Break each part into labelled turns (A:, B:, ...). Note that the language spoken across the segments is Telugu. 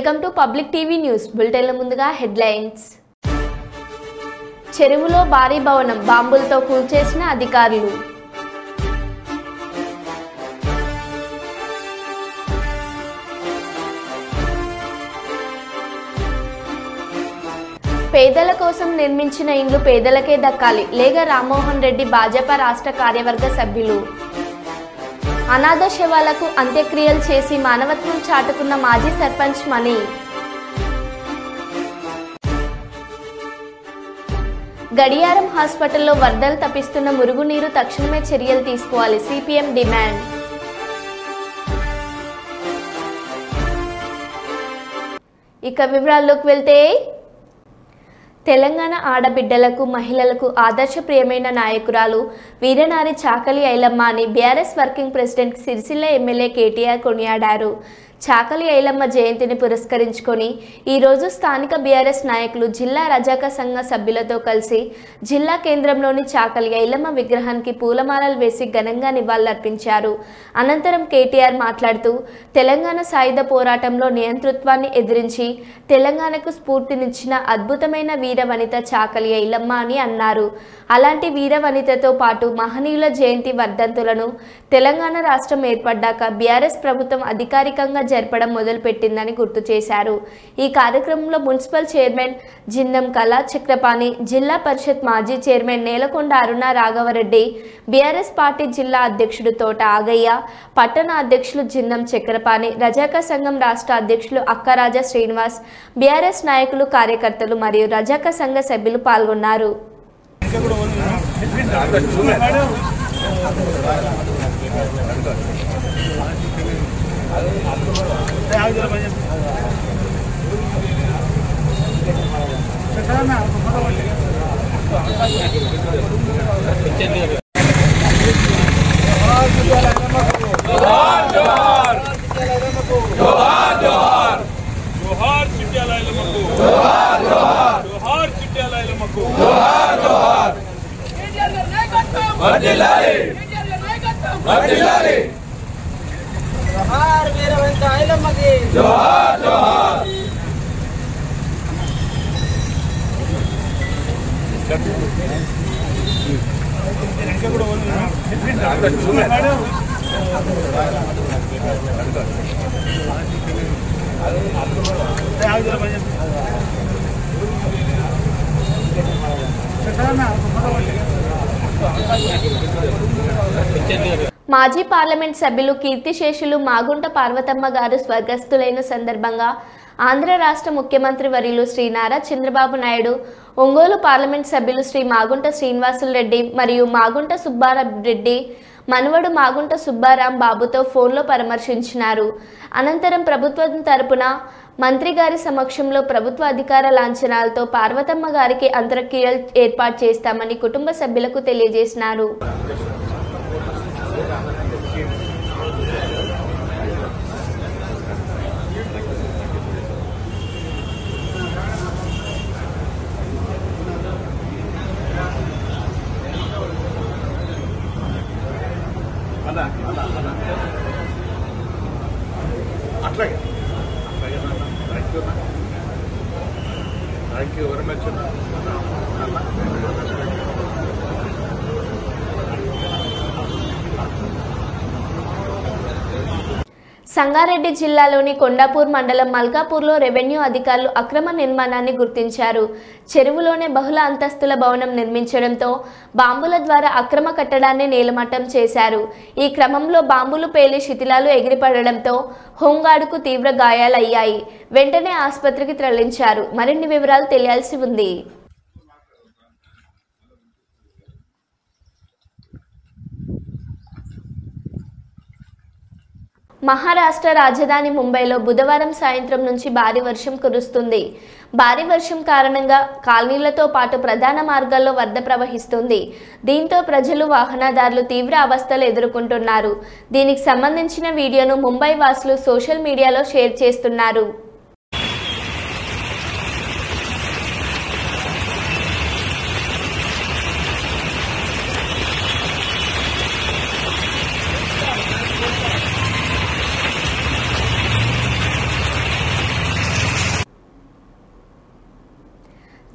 A: Welcome to public TV news బులెటిన్ల ముందుగా హెడ్లైన్స్. చెరువులో భారీ భవనం బాంబులతో కూల్చేసిన అధికారులు. పేదల కోసం నిర్మించిన ఇండ్లు పేదలకే దక్కాలి. లేగ రామ్మోహన్ రెడ్డి భాజపా రాష్ట్ర కార్యవర్గ సభ్యులు. అనాథ శవాలకు అంత్యక్రియలు చేసి మానవత్వం చాటుకున్న మాజీ సర్పంచ్ మణి. గడియారం హాస్పిటల్లో వరదలు తప్పిస్తున్న మురుగునీరు తక్షణమే చర్యలు తీసుకోవాలి. CPM demand. ఇక వివరాల్లోకి వెళ్తే, తెలంగాణ ఆడబిడ్డలకు మహిళలకు ఆదర్శప్రియమైన నాయకురాలు వీరనారి చాకలి ఐలమ్మ అని BRS working president Sircilla MLA KTR కొనియాడారు. చాకలి ఐలమ్మ జయంతిని పురస్కరించుకొని ఈరోజు స్థానిక బీఆర్ఎస్ నాయకులు జిల్లా రజాక సంఘ సభ్యులతో కలిసి జిల్లా కేంద్రంలోని చాకలి ఐలమ్మ విగ్రహానికి పూలమాలలు వేసి ఘనంగా నివాళులర్పించారు. అనంతరం కేటీఆర్ మాట్లాడుతూ, తెలంగాణ సాయుధ పోరాటంలో నియంతృత్వాన్ని ఎదిరించి తెలంగాణకు స్ఫూర్తినిచ్చిన అద్భుతమైన వీర వనిత చాకలి ఐలమ్మ అని అన్నారు. అలాంటి వీర వనితతో పాటు మహనీయుల జయంతి వర్ధంతులను తెలంగాణ రాష్ట్రం ఏర్పడ్డాక బీఆర్ఎస్ ప్రభుత్వం అధికారికంగా జరపడం మొదలుపెట్టిందని గుర్తు చేశారు. ఈ కార్యక్రమంలో మున్సిపల్ చైర్మన్ జిందం కళా చక్రపాణి, జిల్లా పరిషత్ మాజీ చైర్మన్ నేలకొండ అరుణ రాఘవరెడ్డి, బీఆర్ఎస్ పార్టీ జిల్లా అధ్యక్షుడు తోట ఆగయ్య, పట్టణ అధ్యక్షులు జిందం చక్రపాణి, రజాక సంఘం రాష్ట్ర అధ్యక్షులు అక్కరాజా శ్రీనివాస్, బీఆర్ఎస్ నాయకులు, కార్యకర్తలు మరియు రజాక సంఘ సభ్యులు పాల్గొన్నారు. మాజీ పార్లమెంట్ సభ్యులు కీర్తిశేషులు మాగుంట పార్వతమ్మ గారు స్వర్గస్థులైన సందర్భంగా ఆంధ్ర రాష్ట్ర ముఖ్యమంత్రి వర్యులు శ్రీ నారా చంద్రబాబు నాయుడు, ఒంగోలు పార్లమెంట్ సభ్యులు శ్రీ మాగుంట శ్రీనివాసులు రెడ్డి మరియు మాగుంట సుబ్బారెడ్డి మనవడు మాగుంట సుబ్బారాం బాబుతో ఫోన్లో పరామర్శించినారు. అనంతరం ప్రభుత్వం తరపున మంత్రి గారి సమక్షంలో ప్రభుత్వ అధికార లాంఛనాలతో పార్వతమ్మ గారికి అంత్యక్రియలు ఏర్పాటు చేస్తామని కుటుంబ సభ్యులకు తెలియజేసినారు.
B: Thank you very much.
A: Sangareddy జిల్లాలోని కొండాపూర్ మండలం మల్కాపూర్లో రెవెన్యూ అధికారులు అక్రమ నిర్మాణాన్ని గుర్తించారు. చెరువులోనే బహుళ అంతస్తుల భవనం నిర్మించడంతో బాంబుల ద్వారా అక్రమ కట్టడాన్ని నేలమట్టం చేశారు. ఈ క్రమంలో బాంబులు పేలి శిథిలాలు ఎగిరిపడడంతో హోంగార్డుకు తీవ్ర గాయాలయ్యాయి. వెంటనే ఆసుపత్రికి తరలించారు. మరిన్ని వివరాలు తెలియాల్సి ఉంది. మహారాష్ట్ర రాజధాని ముంబైలో బుధవారం సాయంత్రం నుంచి భారీ వర్షం కురుస్తుంది. భారీ వర్షం కారణంగా కాలనీలతో పాటు ప్రధాన మార్గాల్లో వరద ప్రవహిస్తుంది. దీంతో ప్రజలు, వాహనదారులు తీవ్ర అవస్థలు ఎదుర్కొంటున్నారు. దీనికి సంబంధించిన వీడియోను ముంబై వాసులు సోషల్ మీడియాలో షేర్ చేస్తున్నారు.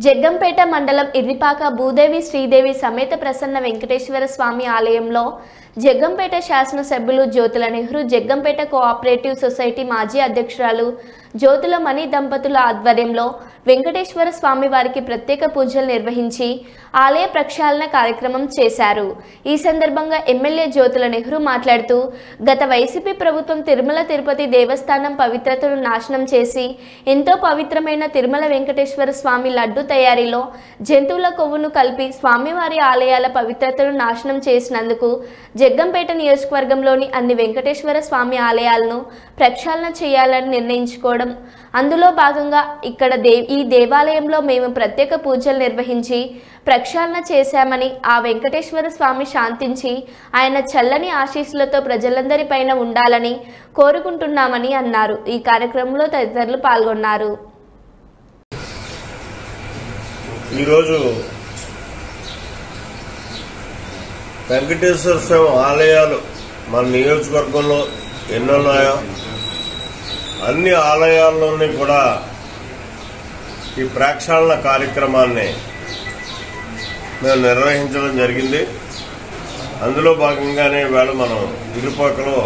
A: జగ్గంపేట మండలం ఇర్రిపాక భూదేవి శ్రీదేవి సమేత ప్రసన్న వెంకటేశ్వర స్వామి ఆలయంలో జగ్గంపేట శాసనసభ్యులు జ్యోతుల నెహ్రూ జగ్గంపేట కోఆపరేటివ్ సొసైటీ మాజీ అధ్యక్షురాలు జ్యోతుల మణి దంపతుల ఆధ్వర్యంలో వెంకటేశ్వర స్వామి వారికి ప్రత్యేక పూజలు నిర్వహించి ఆలయ ప్రక్షాళన కార్యక్రమం చేశారు. ఈ సందర్భంగా ఎమ్మెల్యే జ్యోతుల నెహ్రూ మాట్లాడుతూ గత వైసీపీ ప్రభుత్వం తిరుమల తిరుపతి దేవస్థానం పవిత్రతను నాశనం చేసి ఎంతో పవిత్రమైన తిరుమల వెంకటేశ్వర స్వామి లడ్డు తయారీలో జంతువుల కొవ్వును కలిపి స్వామివారి ఆలయాల పవిత్రతను నాశనం చేసినందుకు జగ్గంపేట నియోజకవర్గంలోని అన్ని వెంకటేశ్వర స్వామి ఆలయాలను ప్రక్షాళన చేయాలని నిర్ణయించుకోవడం, అందులో భాగంగా ఇక్కడ ఈ దేవాలయంలో మేము ప్రత్యేక పూజలు నిర్వహించి ప్రక్షాళన చేశామని, ఆ వెంకటేశ్వర స్వామి శాంతించి ఆయన చల్లని ఆశీస్సులతో ప్రజలందరిపైన ఉండాలని కోరుకుంటున్నామని అన్నారు. ఈ కార్యక్రమంలో తదితరులు పాల్గొన్నారు.
C: ఈరోజు వెంకటేశ్వర స్వామి ఆలయాలు మన నియోజకవర్గంలో ఎన్నున్నాయో అన్ని ఆలయాల్లోని కూడా ఈ ప్రక్షాళన కార్యక్రమాన్ని మేము నిర్వహించడం జరిగింది. అందులో భాగంగానే వేళ మనం ఇరుపాకలో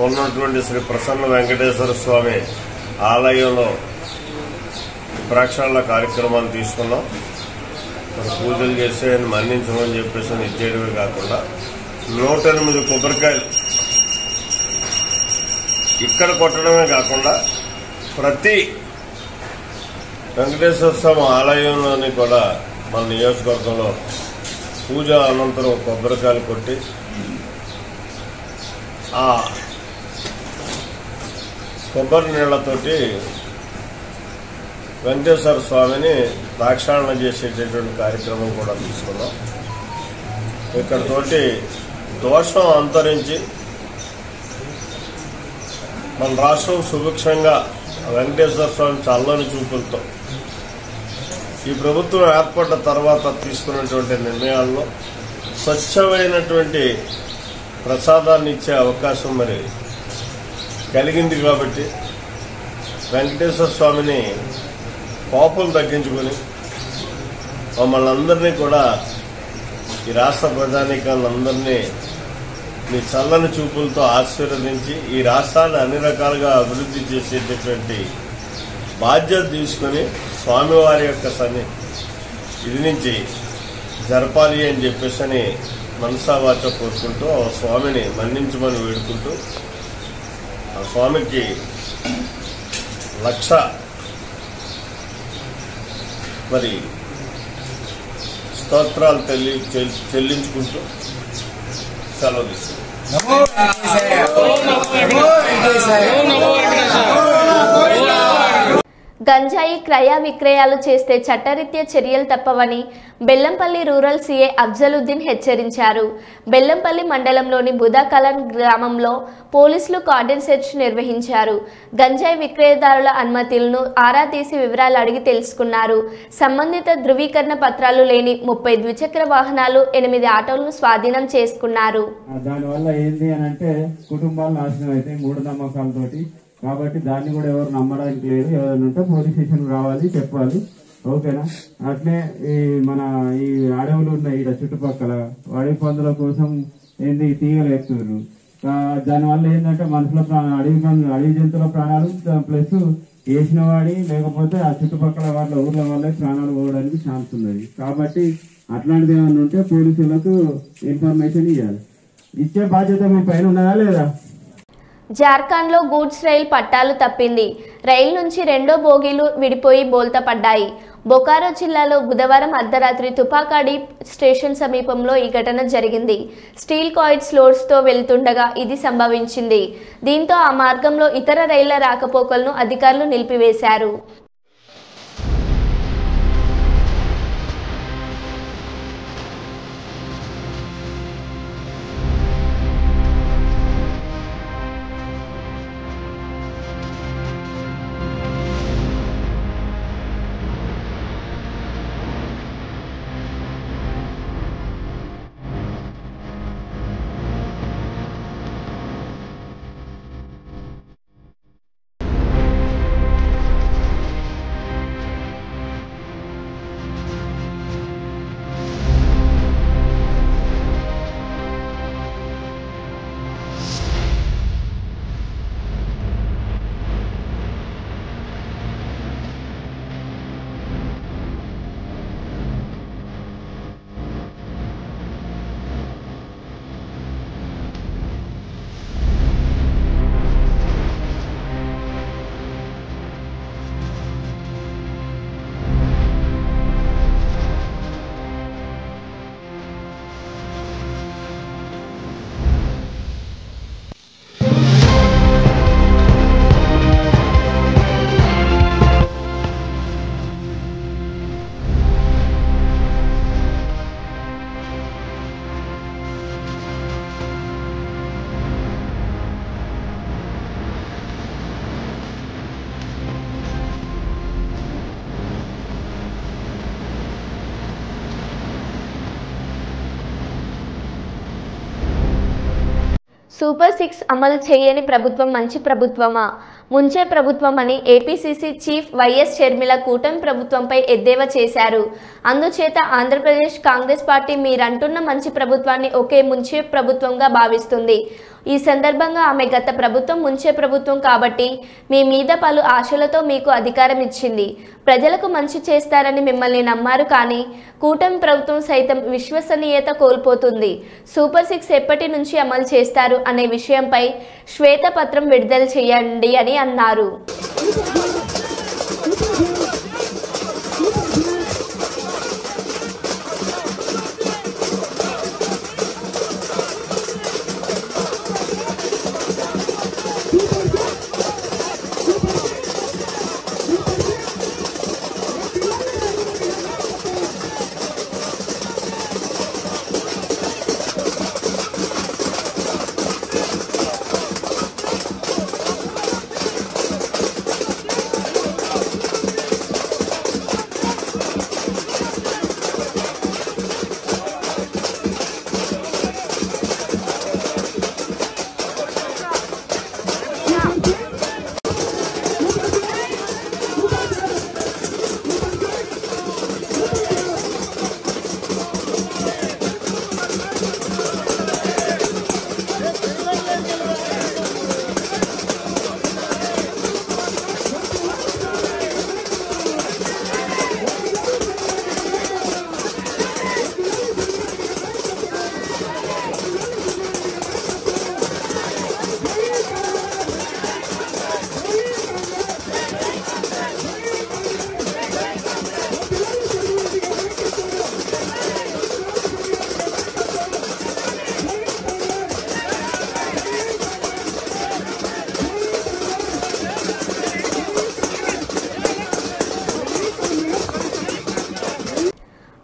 C: ఉన్నటువంటి శ్రీ ప్రసన్న వెంకటేశ్వర స్వామి ఆలయంలో ప్రక్షాళన కార్యక్రమాన్ని తీసుకున్నాం. పూజలు చేసి మన్నించమని చెప్పేసి ఇచ్చేయడమే కాకుండా 108 కొబ్బరికాయలు ఇక్కడ కొట్టడమే కాకుండా ప్రతి వెంకటేశ్వర స్వామి ఆలయంలోని కూడా మన నియోజకవర్గంలో పూజ అనంతరం కొబ్బరికాయలు కొట్టి ఆ కొబ్బరి నీళ్లతోటి వెంకటేశ్వర స్వామిని ప్రక్షాళన చేసేటటువంటి కార్యక్రమం కూడా తీసుకున్నాం. ఇక్కడతోటి దోషం అంతరించి మన రాష్ట్రం సుభిక్షంగా వెంకటేశ్వర స్వామి చల్లని చూపులతో ఈ ప్రభుత్వం ఏర్పడ్డ తర్వాత తీసుకున్నటువంటి నిర్ణయాల్లో స్వచ్ఛమైనటువంటి ప్రసాదాన్ని ఇచ్చే అవకాశం మరి కలిగింది. కాబట్టి వెంకటేశ్వర స్వామిని కోపం తగ్గించుకుని మమ్మల్ని అందరినీ కూడా ఈ రాష్ట్ర ప్రజానీకాలందరినీ మీ చల్లని చూపులతో ఆశీర్వదించి ఈ రాష్ట్రాన్ని అన్ని రకాలుగా అభివృద్ధి చేసేటటువంటి బాధ్యత తీసుకుని స్వామివారి యొక్క ఇది నుంచి జరపాలి అని చెప్పేసి మనసావాచ కోరుకుంటూ ఆ స్వామిని మన్నించమని వేడుకుంటూ ఆ స్వామికి 1,00,000 మరి స్తోత్రాలు చెల్లించుకుంటూ సెలవు తీసుకుంటాం.
A: గంజాయి క్రయ విక్రయాలు చేస్తే చట్టరీత్యా చర్యలు తప్పవని బెల్లంపల్లి రూరల్ సీఏ అఫ్జలుద్దీన్ హెచ్చరించారు. బెల్లంపల్లి మండలంలోని బుధాకలన్ గ్రామంలో పోలీసులు కార్డన్ సెర్చ్ నిర్వహించారు. గంజాయి విక్రయదారుల అనుమతులను ఆరా తీసి వివరాలు అడిగి తెలుసుకున్నారు. సంబంధిత ధృవీకరణ పత్రాలు లేని 30 ద్విచక్ర వాహనాలు, 8 ఆటోలను స్వాధీనం చేసుకున్నారు.
D: దానివల్ల ఏంటి అని అంటే కుటుంబాలు నాశనం అయితే మూఢనమ్మకాలతోటి. కాబట్టి దాన్ని కూడా ఎవరు నమ్మడానికి లేదు. ఎవరైనా ఉంటే పోలీస్ స్టేషన్ రావాలి, చెప్పాలి. ఓకేనా? అట్లే ఈ అడవులు ఉన్నాయి ఇక్కడ చుట్టుపక్కల, అడవి పందుల కోసం ఏంది తీగలు ఎత్తున్నారు. దానివల్ల ఏంటంటే మనుషుల అడవి జంతువుల ప్రాణాలు ప్లస్ వేసిన వాడి లేకపోతే ఆ చుట్టుపక్కల వాళ్ళ ఊర్ల వల్ల ప్రాణాలు పోవడానికి ఛాన్స్ ఉన్నది. కాబట్టి అట్లాంటిది ఏమన్నా ఉంటే పోలీసులకు ఇన్ఫర్మేషన్ ఇవ్వాలి. ఇచ్చే బాధ్యత మీ పైన ఉన్నదా లేదా?
A: జార్ఖండ్లో గూడ్స్ రైలు పట్టాలు తప్పింది. రైలు నుంచి 2 బోగీలు విడిపోయి బోల్తా పడ్డాయి. బొకారో జిల్లాలో బుధవారం అర్ధరాత్రి తుపాకాడి స్టేషన్ సమీపంలో ఈ ఘటన జరిగింది. స్టీల్ కాయిడ్స్ లోడ్స్తో వెళ్తుండగా ఇది సంభవించింది. దీంతో ఆ మార్గంలో ఇతర రైళ్ల రాకపోకలను అధికారులు నిలిపివేశారు. సూపర్ 6 అమలు చేయని ప్రభుత్వం మంచి ప్రభుత్వమా? ముంచే ప్రభుత్వమని ఏపీసీసీ చీఫ్ వైఎస్ షర్మిల కూటమి ప్రభుత్వంపై ఎద్దేవా చేశారు. అందుచేత ఆంధ్రప్రదేశ్ కాంగ్రెస్ పార్టీ మీరంటున్న మంచి ప్రభుత్వాన్ని ఒకే ముంచే ప్రభుత్వంగా భావిస్తుంది. ఈ సందర్భంగా ఆమె గత ప్రభుత్వం ముంచే ప్రభుత్వం కాబట్టి మీ మీద పలు ఆశలతో మీకు అధికారం ఇచ్చింది. ప్రజలకు మంచి చేస్తారని మిమ్మల్ని నమ్మారు. కానీ కూటమి ప్రభుత్వం సైతం విశ్వసనీయత కోల్పోతుంది. సూపర్ 6 ఎప్పటి నుంచి అమలు చేస్తారు అనే విషయంపై శ్వేతపత్రం విడుదల చేయండి అని అన్నారు.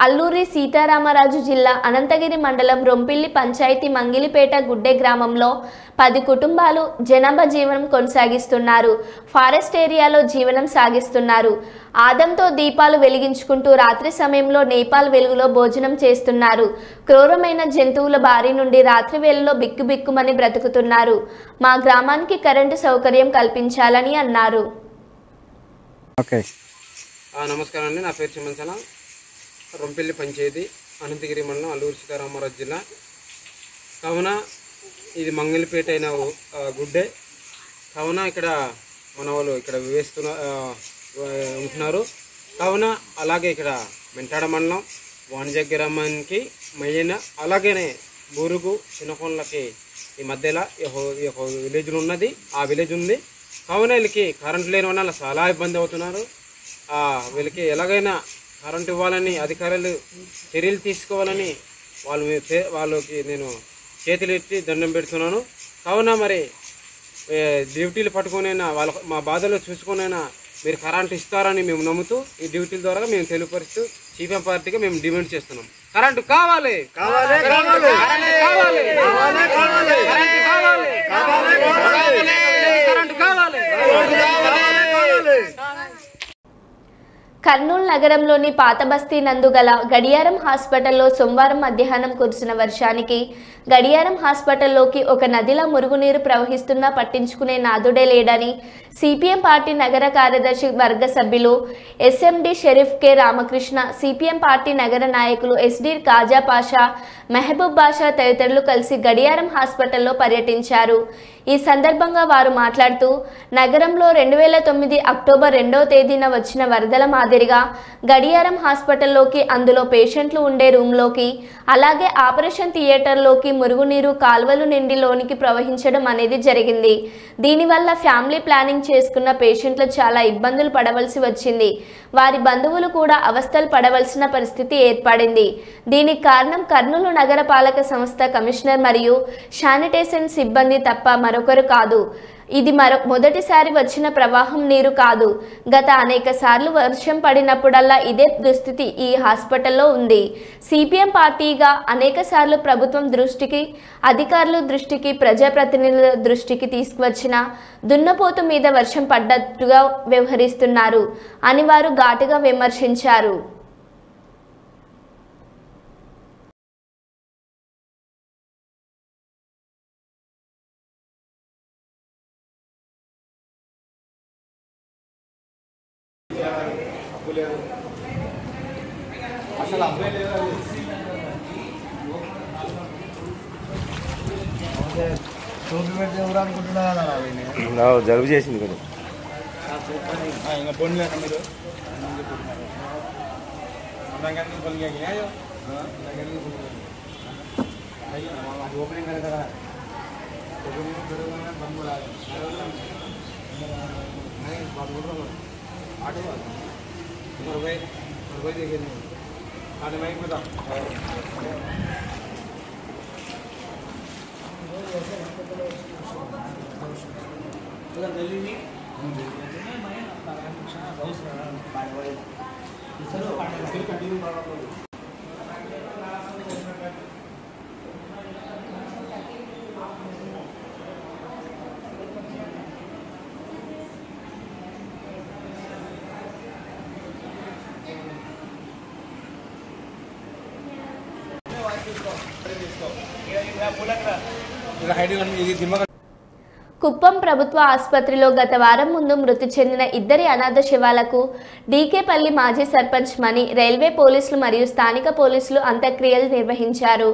A: అల్లూరి సీతారామరాజు జిల్లా అనంతగిరి మండలం రొంపిల్లి పంచాయతీ మంగిలిపేట గుడ్డే గ్రామంలో 10 కుటుంబాలు జనాభా జీవనం కొనసాగిస్తున్నారు. ఫారెస్ట్ ఏరియాలో జీవనం సాగిస్తున్నారు. ఆదంతో దీపాలు వెలిగించుకుంటూ రాత్రి సమయంలో నేపాల్ వెలుగులో భోజనం చేస్తున్నారు. క్రూరమైన జంతువుల బారి నుండి రాత్రి వేళలో బిక్కుబిక్కుమని బ్రతుకుతున్నారు. మా గ్రామానికి కరెంటు సౌకర్యం కల్పించాలని అన్నారు.
E: నమస్కారం అండి. నా పేరు చిమంచల. రొంపిల్లి పంచాయతీ అనంతగిరి మండలం అల్లూరి సీతారామరాజు జిల్లా. కావున ఇది మంగళపేట అయిన గుడ్డే. కావున ఇక్కడ మన వాళ్ళు ఇక్కడ ఉంటున్నారు. కావున అలాగే ఇక్కడ మెంటాడ మండలం వాణిజ్య గ్రామానికి మయ్యన అలాగనే బూరుగు చిన్నకొండలకి ఈ మధ్యలో విలేజ్లు ఉన్నది. ఆ విలేజ్ ఉంది. కావున వీళ్ళకి కరెంటు లేని వల్ల చాలా ఇబ్బంది అవుతున్నారు. వీళ్ళకి ఎలాగైనా కరెంటు ఇవ్వాలని అధికారులు చర్యలు తీసుకోవాలని వాళ్ళకి నేను చేతులు ఎత్తి దండం పెడుతున్నాను. కావున మరి డ్యూటీలు పట్టుకునైనా మా బాధలు చూసుకునైనా మీరు కరెంటు ఇస్తారని మేము నమ్ముతూ ఈ డ్యూటీల ద్వారా మేము తెలుపరుస్తూ సిపిఎం పార్టీగా మేము డిమాండ్ చేస్తున్నాం. కరెంటు కావాలి, కరెంటు కావాలి.
A: కర్నూలు నగరంలోని పాత బస్తీ నందు గల గడియారం హాస్పిటల్లో సోమవారం మధ్యాహ్నం కురిసిన వర్షానికి గడియారం హాస్పిటల్లోకి ఒక నదిలా మురుగునీరు ప్రవహిస్తున్నా పట్టించుకునే నాదుడే లేడని సిపిఎం పార్టీ నగర కార్యదర్శి వర్గ సభ్యులు SMD Sharif K Ramakrishna, CPM party నగర నాయకులు ఎస్డి కాజా పాషా, మెహబూబ్ బాషా తదితరులు కలిసి గడియారం హాస్పిటల్లో పర్యటించారు. ఈ సందర్భంగా వారు మాట్లాడుతూ నగరంలో 2009 అక్టోబర్ 2వ తేదీన వచ్చిన వరదల మాదిరిగా గడియారం హాస్పిటల్లోకి, అందులో పేషెంట్లు ఉండే రూమ్లోకి, అలాగే ఆపరేషన్ థియేటర్లోకి మురుగునీరు కాల్వలు నిండి లోనికి ప్రవహించడం అనేది జరిగింది. దీనివల్ల ఫ్యామిలీ ప్లానింగ్ చేసుకున్న పేషెంట్లు చాలా ఇబ్బందులు పడవలసి వచ్చింది. వారి బంధువులు కూడా అవస్థలు పడవలసిన పరిస్థితి ఏర్పడింది. దీనికి కారణం కర్నూలు నగరపాలక సంస్థ కమిషనర్ మరియు శానిటేషన్ సిబ్బంది తప్ప మరొకరు కాదు. ఇది మొదటిసారి వచ్చిన ప్రవాహం నీరు కాదు. గత అనేక సార్లు వర్షం పడినప్పుడల్లా ఇదే దుస్థితి ఈ హాస్పిటల్లో ఉంది. సిపిఎం పార్టీగా అనేక సార్లు ప్రభుత్వం దృష్టికి, అధికారుల దృష్టికి, ప్రజాప్రతినిధుల దృష్టికి తీసుకువచ్చిన దున్నపోతు మీద వర్షం పడ్డట్టుగా వ్యవహరిస్తున్నారు అని వారు ఘాటుగా విమర్శించారు.
B: లేదు అసలు అబ్బాయి లేదు
C: జలుబు చేసింది కదా
B: ఇంకా పొందలేక మీరు ఓపెనింగ్ కదా
A: కుప్పం ప్రభుత్వ ఆసుపత్రిలో గత వారం ముందు మృతి చెందిన ఇద్దరి అనాథ శవాలకు డీకేపల్లి మాజీ సర్పంచ్ మణి, రైల్వే పోలీసులు మరియు స్థానిక పోలీసులు అంత్యక్రియలు నిర్వహించారు.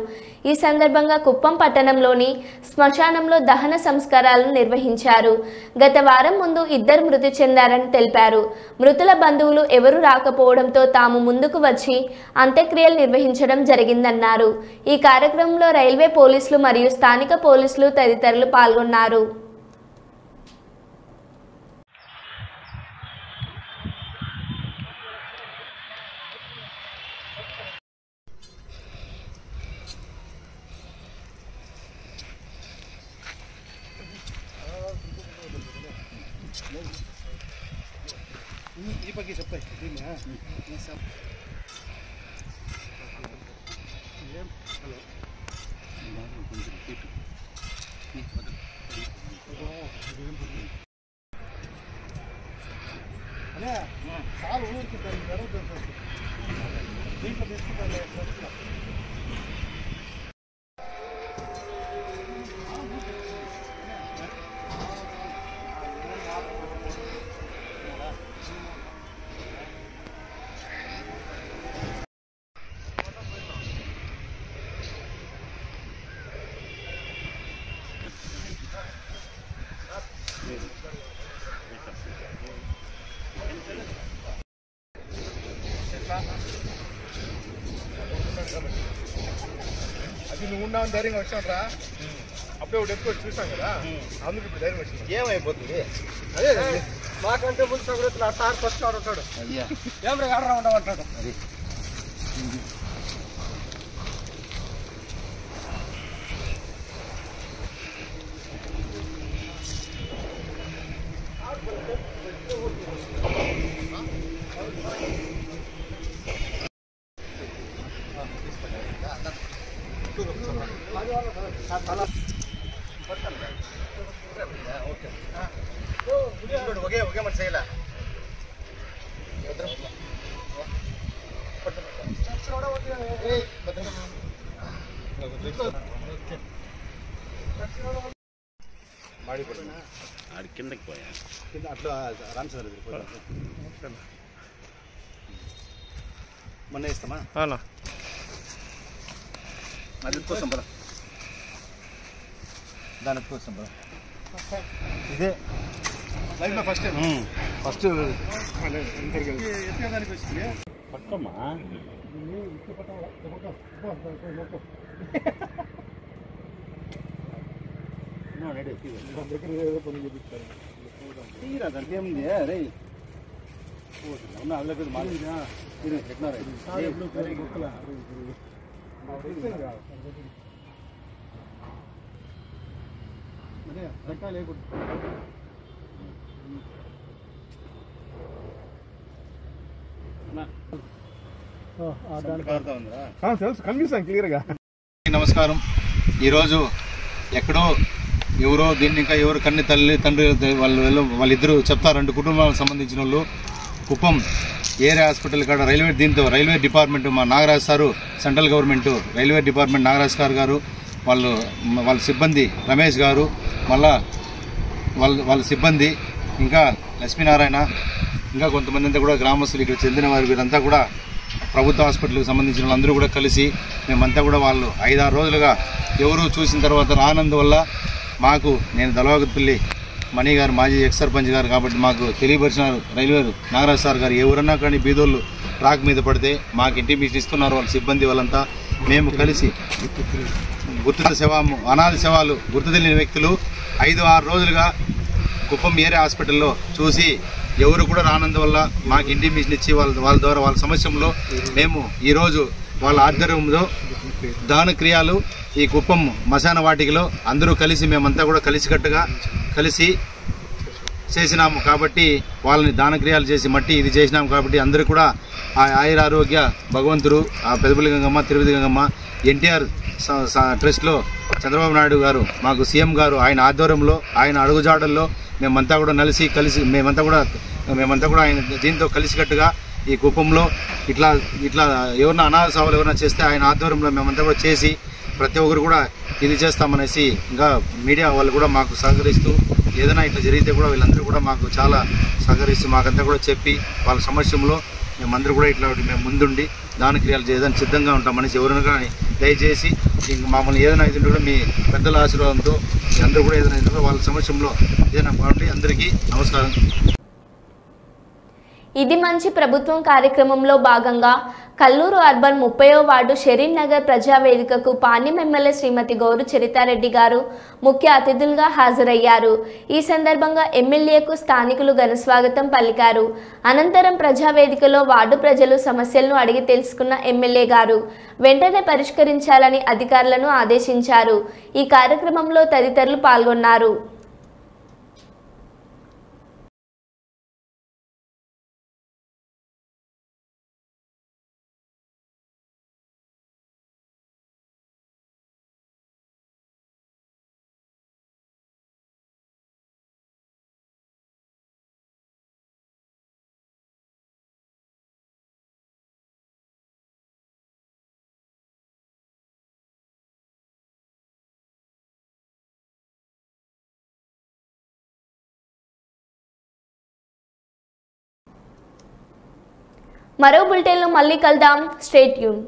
A: ఈ సందర్భంగా కుప్పం పట్టణంలోని శ్మశానంలో దహన సంస్కారాలను నిర్వహించారు. గత వారం ముందు ఇద్దరు మృతి చెందారని తెలిపారు. మృతుల బంధువులు ఎవరూ రాకపోవడంతో తాము ముందుకు వచ్చి అంత్యక్రియలు నిర్వహించడం జరిగిందన్నారు. ఈ కార్యక్రమంలో రైల్వే పోలీసులు మరియు స్థానిక పోలీసులు తదితరులు పాల్గొన్నారు.
B: అది నువ్వు ఉన్నావు ధైర్యంగా వచ్చాను రా. అప్పుడే ఒకటి ఎక్కువ చూసాం కదా, అందుకు ఇప్పుడు ధైర్యం వచ్చింది. ఏమైపోతుంది అదే మాకంటే ముందు సంగతి నా సార్ ఫస్ట్ ఆడుతాడు, ఏం ఆడరా ఉండమంటాడు. ఒకే మరి చేయలే
C: కిందకి పోయా
B: అట్లా రామ్ సార్ మొన్న ఇస్తామా అది కోసం బల దాని కోసం బల ఇదే లైఫ్లో ఫస్ట్ ఫస్ట్
C: పక్కమ్మా తీరా దానికి ఏముంది రే ఉన్న అల్ల పేరు మాట్లాడినా
B: తెలుసు కనిపిస్తాను క్లియర్గా.
F: నమస్కారం. ఈరోజు ఎక్కడో ఎవరో దీన్ని ఇంకా ఎవరు కన్ని తల్లి తండ్రి వాళ్ళిద్దరూ చెప్తారు. 2 కుటుంబాలకు సంబంధించిన వాళ్ళు కుప్పం ఏరియా హాస్పిటల్ కాడ రైల్వే డిపార్ట్మెంట్ మా Nagaraj sir, central government railway department Nagaraj గారు వాళ్ళ సిబ్బంది రమేష్ గారు, మళ్ళా వాళ్ళ సిబ్బంది ఇంకా లక్ష్మీనారాయణ ఇంకా కొంతమంది అంతా కూడా గ్రామస్తులు ఇక్కడ చెందిన వారు వీరంతా కూడా ప్రభుత్వ హాస్పిటల్కి సంబంధించిన వాళ్ళందరూ కూడా కలిసి మేమంతా కూడా వాళ్ళు 5-6 రోజులుగా ఎవరు చూసిన తర్వాత రానందువల్ల మాకు నేను దళవాగత్పల్లి మణి గారు మాజీ ఎక్స్ సర్పంచ్ గారు కాబట్టి మాకు తెలియపరిచినారు రైల్వే నాగరాజ్ సార్ గారు ఎవరన్నా కానీ బీదోళ్ళు ట్రాక్ మీద పడితే మాకు ఇంటిమేషన్ ఇస్తున్నారు వాళ్ళ సిబ్బంది వాళ్ళంతా మేము కలిసి గుర్తుత శవాము అనాథ శవాలు గుర్తు తెలియని వ్యక్తులు 5-6 రోజులుగా కుప్పం ఏరియా హాస్పిటల్లో చూసి ఎవరు కూడా రానందువల్ల మాకు ఇంటిమేషన్ ఇచ్చి వాళ్ళ ద్వారా వాళ్ళ సమస్యలో మేము ఈరోజు వాళ్ళ ఆధ్వర్యంలో దాన క్రియలు ఈ కుప్పం మశాన వాటికలో అందరూ కలిసి మేమంతా కూడా కలిసికట్టుగా కలిసి చేసినాము కాబట్టి వాళ్ళని దానక్రియలు చేసి మట్టి ఇది చేసినాము కాబట్టి అందరూ కూడా ఆ ఆయురారోగ్య భగవంతుడు ఆ పెదపల్లి గంగమ్మ తిరుపతి గంగమ్మ ఎన్టీఆర్ ట్రస్ట్లో చంద్రబాబు నాయుడు గారు మాకు సీఎం గారు ఆయన ఆధ్వర్యంలో ఆయన అడుగుజాడల్లో మేమంతా కూడా కలిసి మేమంతా కూడా ఆయన దీంతో కలిసికట్టుగా ఈ కుప్పంలో ఇట్లా ఎవరన్నా అనాథ సేవలు ఎవరైనా చేస్తే ఆయన ఆధ్వర్యంలో మేమంతా కూడా చేసి ప్రతి ఒక్కరు కూడా ఇది చేస్తామనేసి ఇంకా మీడియా వాళ్ళు కూడా మాకు సహకరిస్తూ ఏదైనా ఇట్లా జరిగితే కూడా వీళ్ళందరూ కూడా మాకు చాలా సహకరిస్తూ మాకంతా కూడా చెప్పి వాళ్ళ సమస్యలో మేమందరూ కూడా ఇట్లా మేము ముందుండి దానక్రియలు చేయడానికి సిద్ధంగా ఉంటామనేసి ఎవరైనా కానీ దయచేసి ఇంక మమ్మల్ని ఏదైనా అయితే కూడా మీ పెద్దల ఆశీర్వాదంతో అందరూ కూడా ఏదైనా అయితే వాళ్ళ సమస్యలో ఏదైనా బాగుండి అందరికీ నమస్కారం.
A: ఇది మంచి ప్రభుత్వం కార్యక్రమంలో భాగంగా కల్లూరు అర్బన్ 30వ వార్డు షరీన్ నగర్ ప్రజావేదికకు పాణ్యం ఎమ్మెల్యే శ్రీమతి గౌరు చరితారెడ్డి గారు ముఖ్య అతిథులుగా హాజరయ్యారు. ఈ సందర్భంగా ఎమ్మెల్యేకు స్థానికులు ఘనస్వాగతం పలికారు. అనంతరం ప్రజావేదికలో వార్డు ప్రజలు సమస్యలను అడిగి తెలుసుకున్న ఎమ్మెల్యే గారు వెంటనే పరిష్కరించాలని అధికారులను ఆదేశించారు. ఈ కార్యక్రమంలో తదితరులు పాల్గొన్నారు. మరో బులెటిన్లో మళ్ళీ కలుద్దాం. Stay tune.